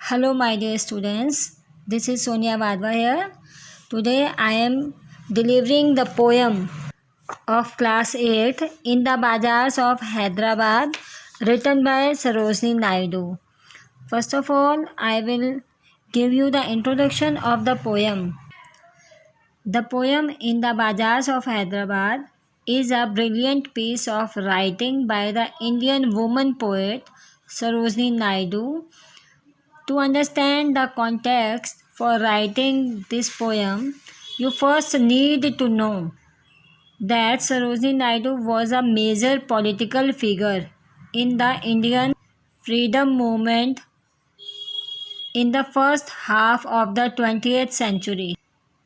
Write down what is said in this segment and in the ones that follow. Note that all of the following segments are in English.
Hello, my dear students. This is Sonia Vadva here. Today I am delivering the poem of class 8 in the Bazaars of Hyderabad, written by Sarojini Naidu. First of all, I will give you the introduction of the poem. The poem in the Bazaars of Hyderabad is a brilliant piece of writing by the Indian woman poet Sarojini Naidu. To understand the context for writing this poem, you first need to know that Sarojini Naidu was a major political figure in the Indian freedom movement in the first half of the 20th century.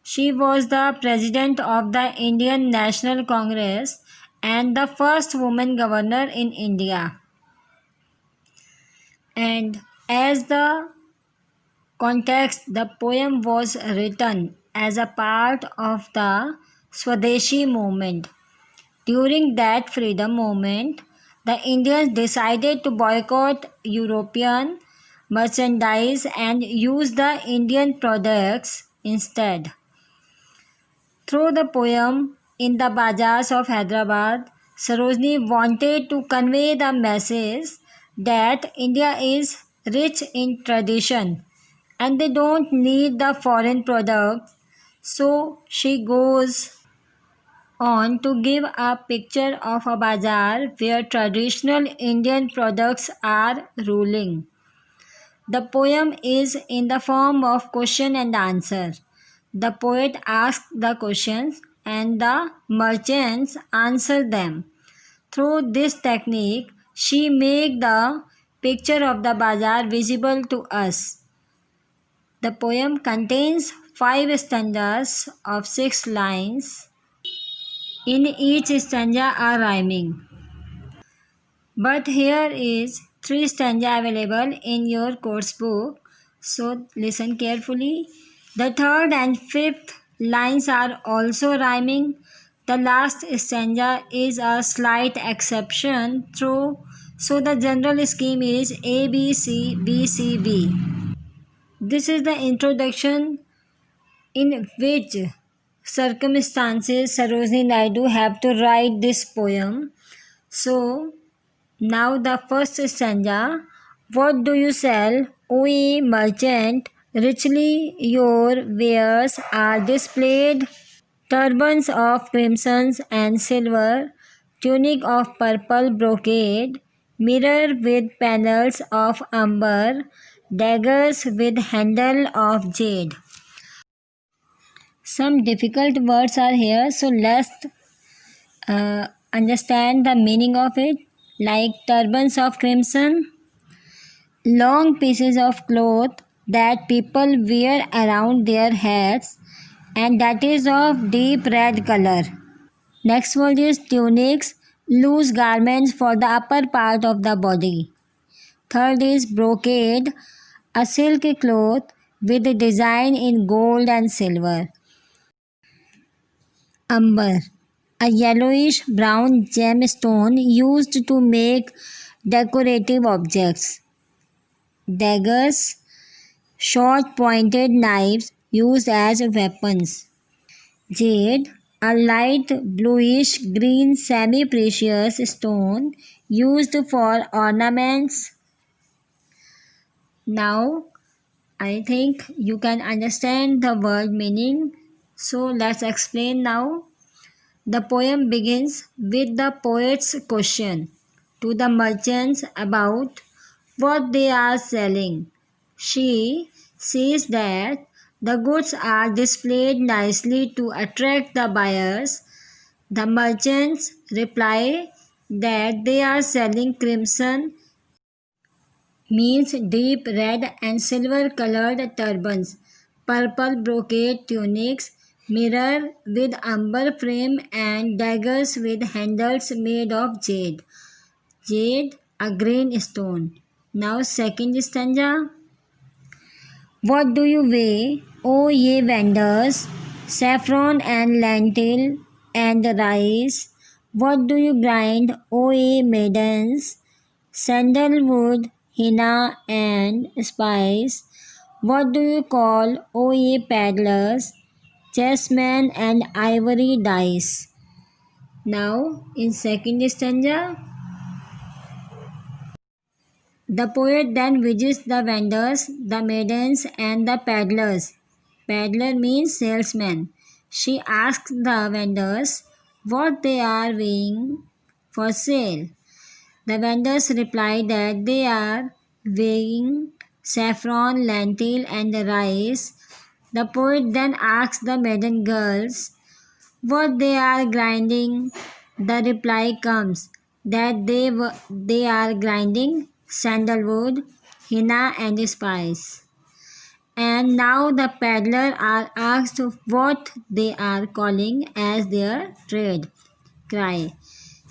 She was the president of the Indian National Congress and the first woman governor in India. And as the context, the poem was written as a part of the Swadeshi movement. During that freedom movement, the Indians decided to boycott European merchandise and use the Indian products instead. Through the poem in the Bazaars of Hyderabad, Sarojini wanted to convey the message that India is rich in tradition and they don't need the foreign products. So she goes on to give a picture of a bazaar where traditional Indian products are ruling. The poem is in the form of question and answer. The poet asks the questions and the merchants answer them. Through this technique, she makes the picture of the bazaar visible to us. The poem contains 5 stanzas of 6 lines. In each stanza are rhyming. But here is 3 stanza available in your course book. So listen carefully. The third and fifth lines are also rhyming. The last stanza is a slight exception through. So the general scheme is A, B, C, B, C, B. This is the introduction in which circumstances Sarojini Naidu have to write this poem. So now the first stanza. What do you sell, O ye merchant? Richly your wares are displayed. Turbans of crimson and silver, tunic of purple brocade, mirror with panels of amber, daggers with handle of jade. Some difficult words are here, so let's understand the meaning of it. Like turbans of crimson, long pieces of cloth that people wear around their heads, and that is of deep red color. Next word is tunics, loose garments for the upper part of the body. Third is brocade, a silk cloth with a design in gold and silver. Amber, a yellowish brown gemstone used to make decorative objects. Daggers, short pointed knives used as weapons. Jade, a light bluish green semi precious stone used for ornaments. Now, I think you can understand the word meaning. So, let's explain now. The poem begins with the poet's question to the merchants about what they are selling. She says that the goods are displayed nicely to attract the buyers. The merchants reply that they are selling crimson, means deep red and silver colored turbans, purple brocade tunics, mirror with amber frame, and daggers with handles made of jade. Jade, a green stone. Now, second stanza. What do you weigh, O ye vendors? Saffron and lentil and rice. What do you grind, O ye maidens? Sandalwood, henna, and spice. What do you call, O ye paddlers, chessmen and ivory dice? Now, in second stanza, the poet then visits the vendors, the maidens, and the peddlers. Peddler means salesman. She asks the vendors what they are weighing for sale. The vendors reply that they are weighing saffron, lentil, and rice. The poet then asks the maiden girls what they are grinding. The reply comes that they are grinding sandalwood, henna, and spice. And now the peddler are asked what they are calling as their trade cry.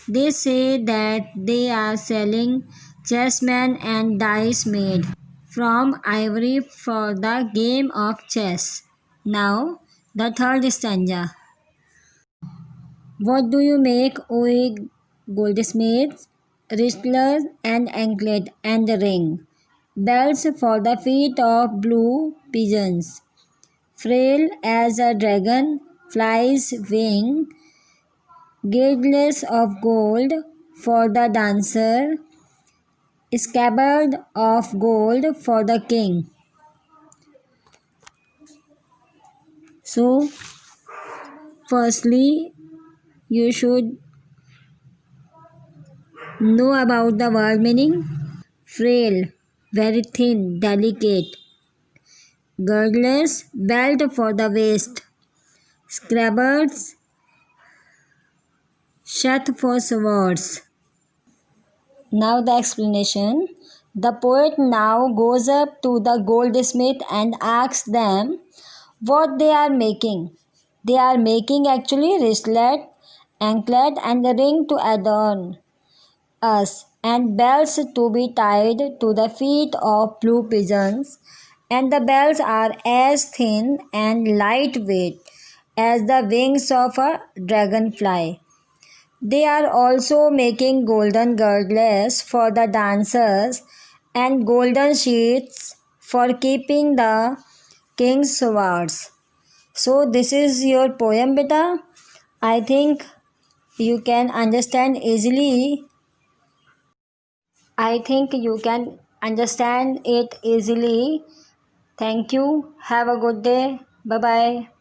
They say that they are selling chessmen and dice made from ivory for the game of chess. Now, the third stanza. What do you make, O goldsmiths, wristlers, and anklet and ring? Bells for the feet of blue pigeons. Frail as a dragon flies wing, gaugeless of gold for the dancer, scabbard of gold for the king. So, firstly, you should know about the word meaning. Frail, very thin, delicate. Girdless, belt for the waist. Scabbards, sheath for swords. Now the explanation. The poet now goes up to the goldsmith and asks them what they are making. They are making actually wristlet, anklet, and a ring to adorn us, and bells to be tied to the feet of blue pigeons, and the bells are as thin and lightweight as the wings of a dragonfly. They are also making golden girdles for the dancers and golden sheaths for keeping the king's swords. So, this is your poem, beta. I think you can understand easily. I think you can understand it easily. Thank you. Have a good day. Bye bye.